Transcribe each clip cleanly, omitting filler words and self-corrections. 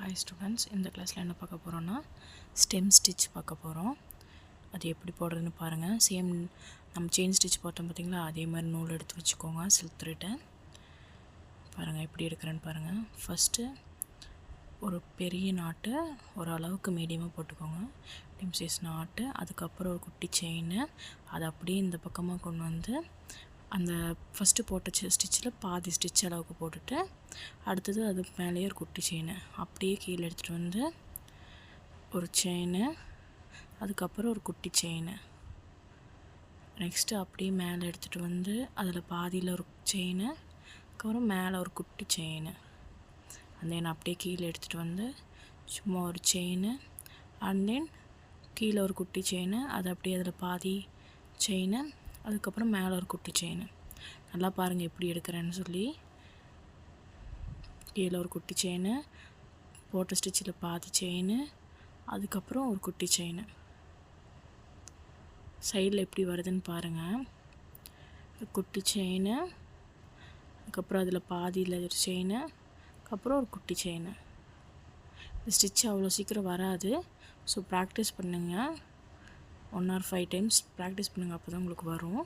Hi students, இந்த கிளாஸில் என்ன பார்க்க போகிறோன்னா ஸ்டெம் ஸ்டிச் பார்க்க போகிறோம். அது எப்படி போடுறதுன்னு பாருங்கள். சேம் நம்ம செயின் ஸ்டிச் பார்த்தோம் பார்த்திங்களா, அதே மாதிரி நூல் எடுத்து வச்சுக்கோங்க. சில்க் த்ரெட்டை பாருங்கள் எப்படி எடுக்கிறேன்னு பாருங்கள். ஃபஸ்ட்டு ஒரு பெரிய நாட்டு ஒரு அளவுக்கு மீடியமாக போட்டுக்கோங்க, மீடியம் சைஸ் நாட்டு. அதுக்கப்புறம் ஒரு குட்டி செயின், அதை அப்படியே இந்த பக்கமாக கொண்டு வந்து அந்த ஃபஸ்ட்டு போட்ட ஸ்டிச்சில் பாதி ஸ்டிச் அளவுக்கு போட்டுட்டு, அடுத்தது அது மேலேயே ஒரு குட்டி செயின் அப்படியே கீழே எடுத்துகிட்டு வந்து ஒரு செயின், அதுக்கப்புறம் ஒரு குட்டி செயின், நெக்ஸ்ட்டு அப்படியே மேலே எடுத்துகிட்டு வந்து அதில் பாதியில் ஒரு செயின், அதுக்கப்புறம் மேலே ஒரு குட்டி செயின், அண்ட் தென் அப்படியே கீழே எடுத்துகிட்டு வந்து சும்மா ஒரு செயின், அண்ட் தென் கீழே ஒரு குட்டி செயின், அது அப்படியே அதில் பாதி செயின், அதுக்கப்புறம் மேலே ஒரு குட்டி செயின். நல்லா பாருங்கள் எப்படி எடுக்கிறேன்னு சொல்லி. கீழே ஒரு குட்டி செயின், போட்ட ஸ்டிச்சில் பாதி செயின், அதுக்கப்புறம் ஒரு குட்டி செயின். சைடில் எப்படி வருதுன்னு பாருங்கள். குட்டி செயின், அதுக்கப்புறம் அதில் பாதியில் ஒரு செயின், அதுக்கப்புறம் ஒரு குட்டி செயின். இந்த ஸ்டிச் அவ்வளோ சீக்கிரம் வராது. ஸோ ப்ராக்டிஸ் பண்ணுங்கள். 1 or 5 times ப்ராக்டிஸ் பண்ணுங்கள், அப்போ தான் உங்களுக்கு வரும்.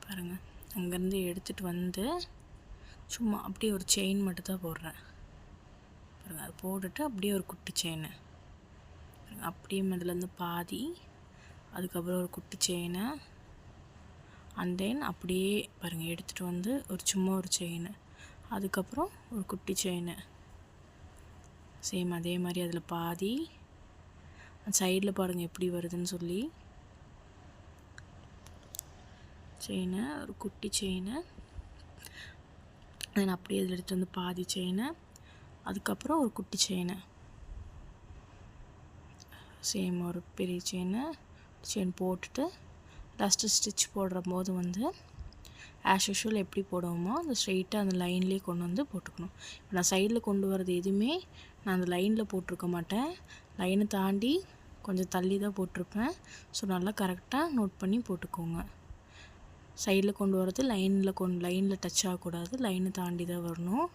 பாருங்கள், அங்கேருந்து எடுத்துகிட்டு வந்து சும்மா அப்படியே ஒரு செயின் மட்டும் தான் போடுறேன். பாருங்கள், அது போட்டுட்டு அப்படியே ஒரு குட்டி செயின், அப்படியே அதுலேருந்து பாதி, அதுக்கப்புறம் ஒரு குட்டி செயினை, அண்ட் தென் அப்படியே பாருங்கள் எடுத்துகிட்டு வந்து ஒரு சும்மா ஒரு செயின், அதுக்கப்புறம் ஒரு குட்டி செயின். சேம் அதே மாதிரி அதில் பாதி, சைடில் பாருங்கள் எப்படி வருதுன்னு சொல்லி. செயினை, ஒரு குட்டி செயினை, தென் அப்படியே அதில் எடுத்து வந்து பாதி செயினை, அதுக்கப்புறம் ஒரு குட்டி செயினை, சேம் ஒரு பெரிய செயின் போட்டுட்டு லாஸ்ட்டு ஸ்டிச் போடுற போது வந்து ஆஸ் யூஷுவல் எப்படி போடுவோமோ அந்த ஸ்ட்ரெயிட்டாக அந்த லைன்லேயே கொண்டு வந்து போட்டுக்கணும். இப்போ நான் சைடில் கொண்டு வரது எதுவுமே நான் அந்த லைனில் போட்டிருக்க மாட்டேன், லைனை தாண்டி கொஞ்சம் தள்ளி தான் போட்டிருப்பேன். ஸோ நல்லா கரெக்டாக நோட் பண்ணி போட்டுக்கோங்க. சைடில் கொண்டு வரது லைனில் டச் ஆகக்கூடாது, லைனை தாண்டி தான் வரணும்.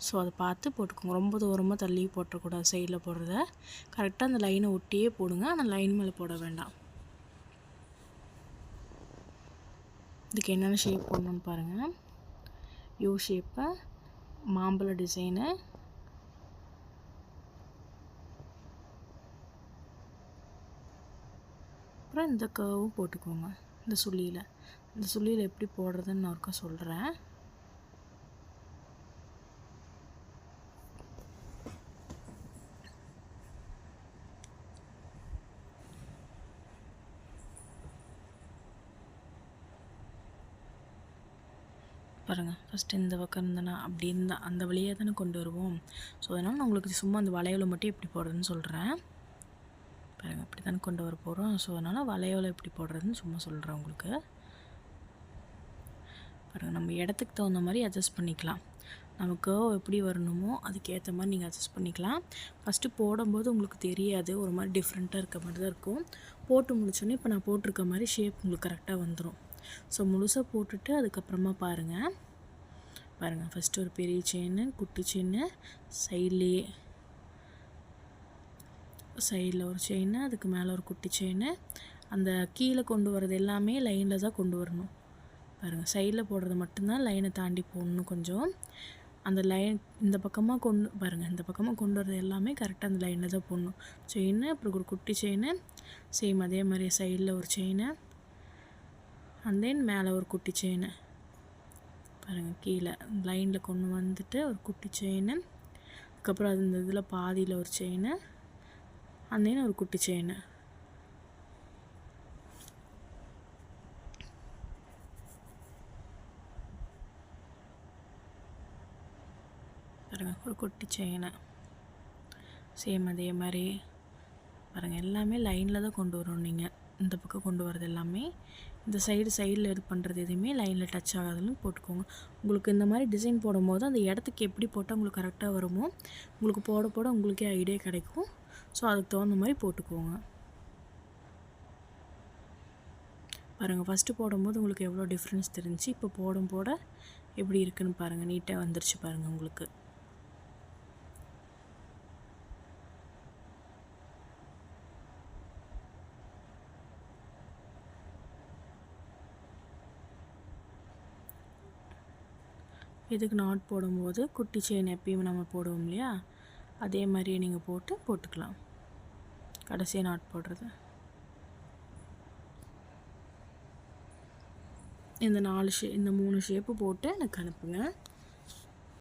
ஸோ அதை பார்த்து போட்டுக்கோங்க. ரொம்ப தூரமாக தள்ளி போட்டுறக்கூடாது. சைடில் போடுறத கரெக்டாக அந்த லைனை ஒட்டியே போடுங்க, ஆனால் லைன் மேலே போட வேண்டாம். இதுக்கு என்னென்ன ஷேப் போடணுன்னு பாருங்கள். யூ ஷேப்பு, மாம்பழ டிசைனு, அப்புறம் இந்த கர்வும் போட்டுக்கோங்க. இந்த சுள்ளியில் எப்படி போடுறதுன்னு நான் ஒருக்கா சொல்கிறேன். பாருங்கள், ஃபஸ்ட்டு இந்த பக்கம் இருந்தேன்னா அப்படி இருந்தால் அந்த வழியாக தானே கொண்டு வருவோம். ஸோ அதனால் நான் உங்களுக்கு சும்மா அந்த வளையலை மட்டும் எப்படி போடுறதுன்னு சொல்கிறேன். பாருங்கள், அப்படி தானே கொண்டு வர போகிறோம். ஸோ அதனால் வளையலை எப்படி போடுறதுன்னு சும்மா சொல்கிறேன் உங்களுக்கு. பாருங்கள், நம்ம இடத்துக்கு தகுந்த மாதிரி அட்ஜஸ்ட் பண்ணிக்கலாம். நமக்கு எப்படி வரணுமோ அதுக்கேற்ற மாதிரி நீங்கள் அட்ஜஸ்ட் பண்ணிக்கலாம். ஃபஸ்ட்டு போடும்போது உங்களுக்கு தெரியாது, ஒரு மாதிரி டிஃப்ரெண்ட்டாக இருக்க மாதிரி தான் இருக்கும். போட்டு முடிச்சோன்னே இப்போ நான் போட்டிருக்க மாதிரி ஷேப் உங்களுக்கு கரெக்டாக வந்துடும். ஸோ முழுசாக போட்டுட்டு அதுக்கப்புறமா பாருங்கள். ஃபஸ்ட்டு ஒரு பெரிய செயின், குட்டி செயின், சைடில் ஒரு செயின், அதுக்கு மேலே ஒரு குட்டி செயின், அந்த கீழே கொண்டு வரது எல்லாமே லைனில் தான் கொண்டு வரணும். பாருங்கள், சைடில் போடுறது மட்டும்தான் லைனை தாண்டி போடணும். கொஞ்சம் அந்த லைன் இந்த பக்கமாக இந்த பக்கமாக கொண்டு வரது எல்லாமே கரெக்டாக அந்த லைனில் தான் போடணும். செயின், அப்புறம் ஒரு குட்டி செயின், சேம் அதே மாதிரி சைடில் ஒரு செயின், அண்ட் தென் மேலே ஒரு குட்டி செயின். பாருங்கள், கீழே லைனில் கொண்டு வந்துட்டு ஒரு குட்டி செயின், அதுக்கப்புறம் அது இந்த இதில் பாதியில் ஒரு செயின், அண்ட் தென் ஒரு குட்டி செயின். பாருங்கள், ஒரு குட்டி செயினை, சேம் அதே மாதிரி பாருங்கள் எல்லாமே லைனில் தான் கொண்டு வரணும். நீங்கள் இந்த பக்கம் கொண்டு வரது எல்லாமே இந்த சைடில் இது பண்ணுறது எதுவுமே லைனில் டச் ஆகாதுன்னு போட்டுக்கோங்க. உங்களுக்கு இந்த மாதிரி டிசைன் போடும்போது அந்த இடத்துக்கு எப்படி போட்டால் உங்களுக்கு கரெக்டாக வருமோ உங்களுக்கு போட உங்களுக்கே ஐடியா கிடைக்கும். ஸோ அதுக்கு தகுந்த மாதிரி போட்டுக்கோங்க. பாருங்கள், ஃபஸ்ட்டு போடும்போது உங்களுக்கு எவ்வளோ டிஃப்ரென்ஸ் தெரிஞ்சு, இப்போ போட எப்படி இருக்குன்னு பாருங்கள். நீட்டாக வந்துருச்சு பாருங்கள் உங்களுக்கு. இதுக்கு நாட் போடும்போது குட்டி செயின் எப்பயும் நம்ம போடுவோம் இல்லையா, அதே மாதிரியே நீங்கள் போட்டுக்கலாம். கடைசியாக நாட் போடுறது இந்த 3 ஷேப்பு போட்டு எனக்கு அனுப்புங்க.